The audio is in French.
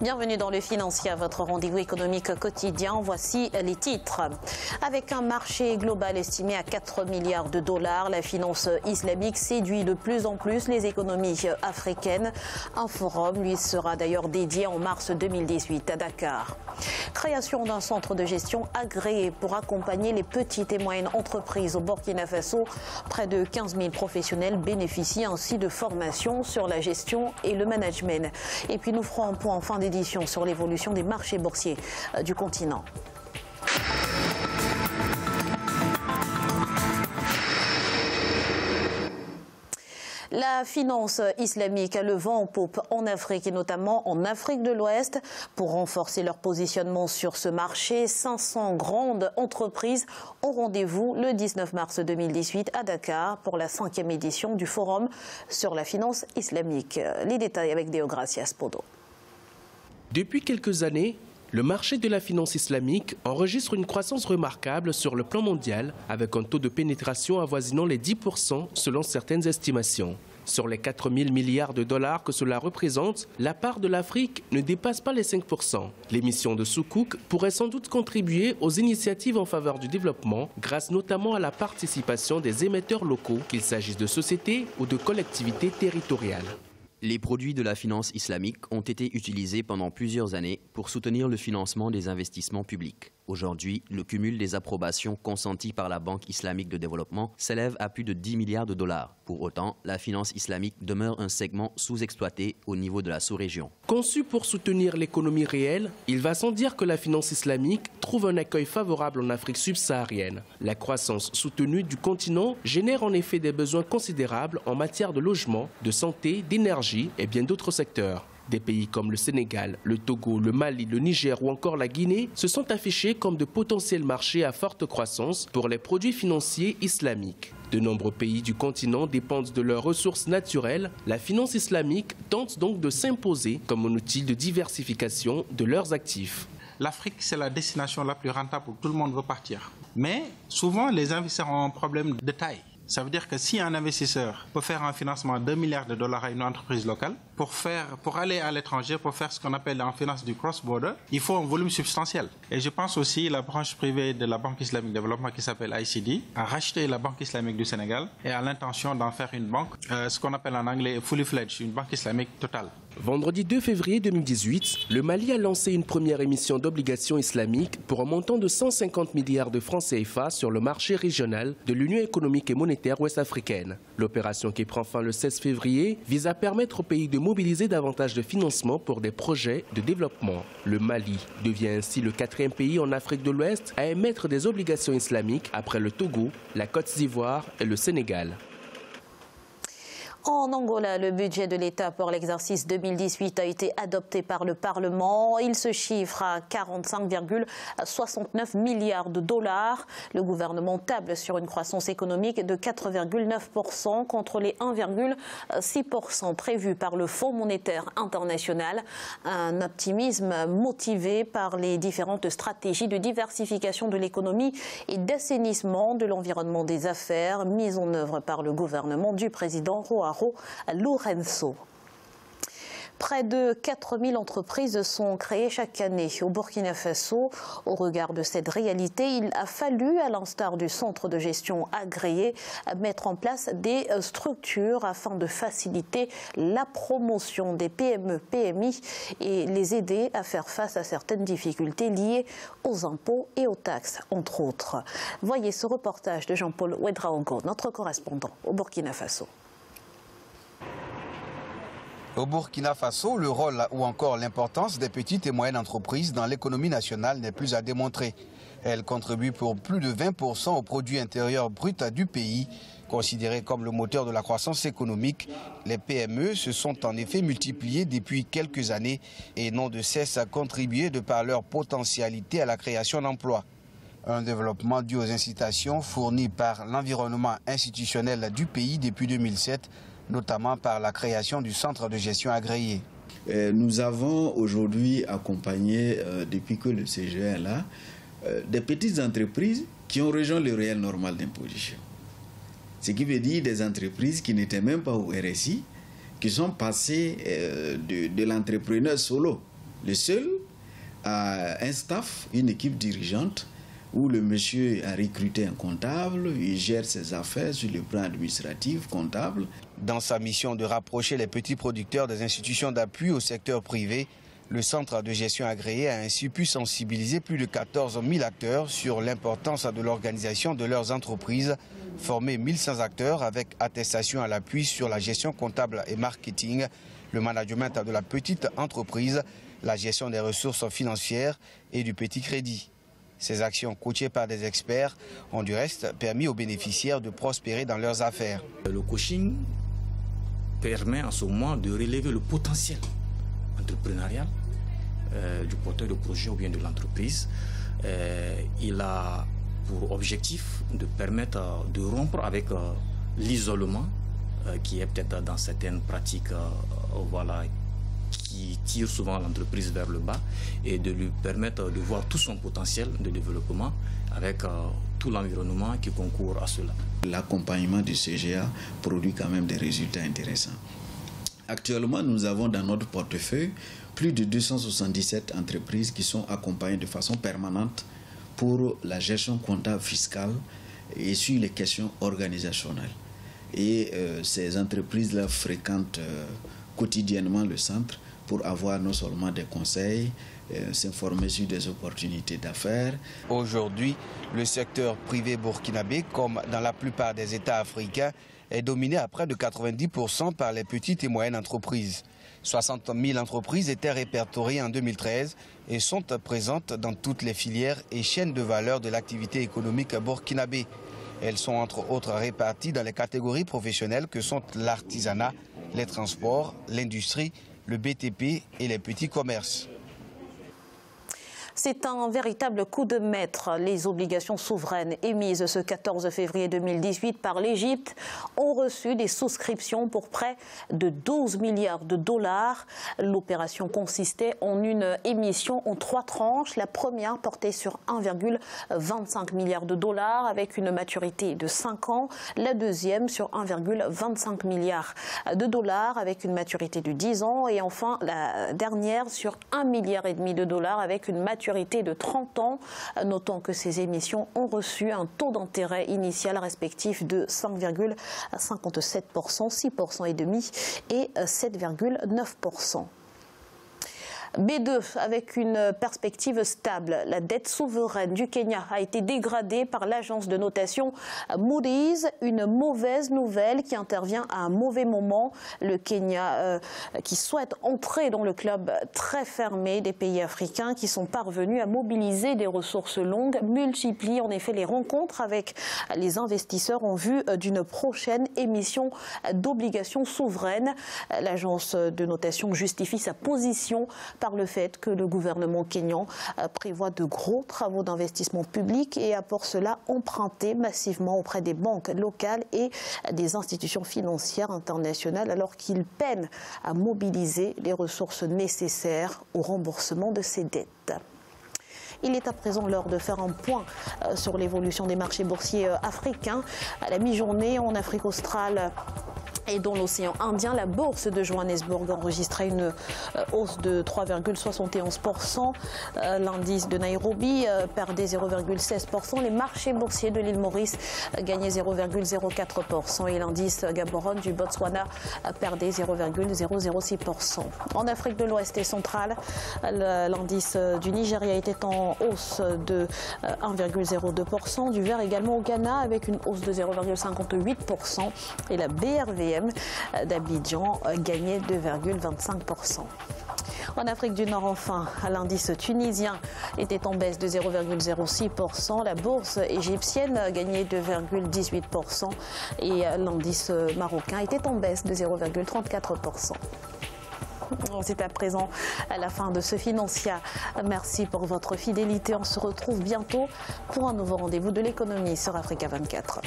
Bienvenue dans le Financier, votre rendez-vous économique quotidien. Voici les titres. Avec un marché global estimé à 4 milliards de dollars, la finance islamique séduit de plus en plus les économies africaines. Un forum lui sera d'ailleurs dédié en mars 2018 à Dakar. Création d'un centre de gestion agréé pour accompagner les petites et moyennes entreprises au Burkina Faso. Près de 15 000 professionnels bénéficient ainsi de formations sur la gestion et le management. Et puis nous ferons un point en fin d'édition sur l'évolution des marchés boursiers du continent. La finance islamique a le vent en poupe en Afrique et notamment en Afrique de l'Ouest. Pour renforcer leur positionnement sur ce marché, 500 grandes entreprises ont rendez-vous le 19 mars 2018 à Dakar pour la 5e édition du Forum sur la finance islamique. Les détails avec Deogracias Podo. Depuis quelques années, le marché de la finance islamique enregistre une croissance remarquable sur le plan mondial, avec un taux de pénétration avoisinant les 10% selon certaines estimations. Sur les 4 000 milliards de dollars que cela représente, la part de l'Afrique ne dépasse pas les 5%. L'émission de Soukouk pourrait sans doute contribuer aux initiatives en faveur du développement, grâce notamment à la participation des émetteurs locaux, qu'il s'agisse de sociétés ou de collectivités territoriales. Les produits de la finance islamique ont été utilisés pendant plusieurs années pour soutenir le financement des investissements publics. Aujourd'hui, le cumul des approbations consenties par la Banque islamique de développement s'élève à plus de 10 milliards de dollars. Pour autant, la finance islamique demeure un segment sous-exploité au niveau de la sous-région. Conçu pour soutenir l'économie réelle, il va sans dire que la finance islamique trouve un accueil favorable en Afrique subsaharienne. La croissance soutenue du continent génère en effet des besoins considérables en matière de logement, de santé, d'énergie et bien d'autres secteurs. Des pays comme le Sénégal, le Togo, le Mali, le Niger ou encore la Guinée se sont affichés comme de potentiels marchés à forte croissance pour les produits financiers islamiques. De nombreux pays du continent dépendent de leurs ressources naturelles. La finance islamique tente donc de s'imposer comme un outil de diversification de leurs actifs. L'Afrique, c'est la destination la plus rentable où tout le monde veut partir. Mais souvent, les investisseurs ont un problème de taille. Ça veut dire que si un investisseur peut faire un financement de 2 milliards de dollars à une entreprise locale, pour aller à l'étranger, pour faire ce qu'on appelle en finance du cross-border, il faut un volume substantiel. Et je pense aussi la branche privée de la Banque islamique de développement qui s'appelle ICD a racheté la Banque islamique du Sénégal et a l'intention d'en faire une banque, ce qu'on appelle en anglais fully fledged, une banque islamique totale. Vendredi 2 février 2018, le Mali a lancé une première émission d'obligations islamiques pour un montant de 150 milliards de francs CFA sur le marché régional de l'Union économique et monétaire ouest-africaine. L'opération qui prend fin le 16 février vise à permettre au pays de mobiliser davantage de financement pour des projets de développement. Le Mali devient ainsi le 4e pays en Afrique de l'Ouest à émettre des obligations islamiques après le Togo, la Côte d'Ivoire et le Sénégal. En Angola, le budget de l'État pour l'exercice 2018 a été adopté par le Parlement. Il se chiffre à 45,69 milliards de dollars. Le gouvernement table sur une croissance économique de 4,9% contre les 1,6% prévus par le Fonds monétaire international. Un optimisme motivé par les différentes stratégies de diversification de l'économie et d'assainissement de l'environnement des affaires mises en œuvre par le gouvernement du président João Lourenço. Près de 4000 entreprises sont créées chaque année au Burkina Faso. Au regard de cette réalité, il a fallu, à l'instar du centre de gestion agréé, mettre en place des structures afin de faciliter la promotion des PME-PMI et les aider à faire face à certaines difficultés liées aux impôts et aux taxes, entre autres. Voyez ce reportage de Jean-Paul Ouedraogo, notre correspondant au Burkina Faso. Au Burkina Faso, le rôle ou encore l'importance des petites et moyennes entreprises dans l'économie nationale n'est plus à démontrer. Elles contribuent pour plus de 20% au produit intérieur brut du pays. Considérées comme le moteur de la croissance économique, les PME se sont en effet multipliées depuis quelques années et n'ont de cesse à contribuer de par leur potentialité à la création d'emplois. Un développement dû aux incitations fournies par l'environnement institutionnel du pays depuis 2007, notamment par la création du centre de gestion agréé. Nous avons aujourd'hui accompagné, depuis que le CGE est là, des petites entreprises qui ont rejoint le réel normal d'imposition. Ce qui veut dire des entreprises qui n'étaient même pas au RSI, qui sont passées de l'entrepreneur solo Le seul a un staff, une équipe dirigeante, où le monsieur a recruté un comptable, il gère ses affaires sur le plan administratif, comptable. Dans sa mission de rapprocher les petits producteurs des institutions d'appui au secteur privé, le centre de gestion agréé a ainsi pu sensibiliser plus de 14 000 acteurs sur l'importance de l'organisation de leurs entreprises, former 1100 acteurs avec attestation à l'appui sur la gestion comptable et marketing, le management de la petite entreprise, la gestion des ressources financières et du petit crédit. Ces actions coachées par des experts ont du reste permis aux bénéficiaires de prospérer dans leurs affaires. Le coaching permet en ce moment de relever le potentiel entrepreneurial du porteur de projet ou bien de l'entreprise. Il a pour objectif de permettre de rompre avec l'isolement qui est peut-être dans certaines pratiques qui tire souvent l'entreprise vers le bas et de lui permettre de voir tout son potentiel de développement avec tout l'environnement qui concourt à cela. L'accompagnement du CGA produit quand même des résultats intéressants. Actuellement, nous avons dans notre portefeuille plus de 277 entreprises qui sont accompagnées de façon permanente pour la gestion comptable fiscale et sur les questions organisationnelles. Et ces entreprises-là fréquentent quotidiennement le centre pour avoir non seulement des conseils, s'informer sur des opportunités d'affaires. Aujourd'hui, le secteur privé burkinabé, comme dans la plupart des États africains, est dominé à près de 90% par les petites et moyennes entreprises. 60 000 entreprises étaient répertoriées en 2013 et sont présentes dans toutes les filières et chaînes de valeur de l'activité économique burkinabé. Elles sont entre autres réparties dans les catégories professionnelles que sont l'artisanat, les transports, l'industrie, le BTP et les petits commerces. C'est un véritable coup de maître. Les obligations souveraines émises ce 14 février 2018 par l'Égypte ont reçu des souscriptions pour près de 12 milliards de dollars. L'opération consistait en une émission en 3 tranches. La première portait sur 1,25 milliard de dollars avec une maturité de 5 ans. La deuxième sur 1,25 milliard de dollars avec une maturité de 10 ans. Et enfin, la dernière sur 1,5 milliard de dollars avec une maturité de 30 ans. Notons que ces émissions ont reçu un taux d'intérêt initial respectif de 5,57%, 6,5% et 7,9%. B2, avec une perspective stable. La dette souveraine du Kenya a été dégradée par l'agence de notation Moody's. Une mauvaise nouvelle qui intervient à un mauvais moment. Le Kenya qui souhaite entrer dans le club très fermé des pays africains qui sont parvenus à mobiliser des ressources longues, multiplie en effet les rencontres avec les investisseurs en vue d'une prochaine émission d'obligations souveraines. L'agence de notation justifie sa position par le fait que le gouvernement kényan prévoit de gros travaux d'investissement public et a pour cela emprunté massivement auprès des banques locales et des institutions financières internationales alors qu'il peine à mobiliser les ressources nécessaires au remboursement de ses dettes. Il est à présent l'heure de faire un point sur l'évolution des marchés boursiers africains. À la mi-journée en Afrique australe et dans l'océan Indien, la bourse de Johannesburg enregistrait une hausse de 3,71%. L'indice de Nairobi perdait 0,16%. Les marchés boursiers de l'île Maurice gagnaient 0,04%. Et l'indice Gaborone du Botswana perdait 0,006%. En Afrique de l'Ouest et centrale, l'indice du Nigeria était en hausse de 1,02%. Du vert également au Ghana avec une hausse de 0,58%. Et la BRVM d'Abidjan gagnait 2,25%. En Afrique du Nord, enfin, l'indice tunisien était en baisse de 0,06%. La bourse égyptienne gagnait 2,18% et l'indice marocain était en baisse de 0,34%. C'est à présent à la fin de ce Financia. Merci pour votre fidélité. On se retrouve bientôt pour un nouveau rendez-vous de l'économie sur Africa 24.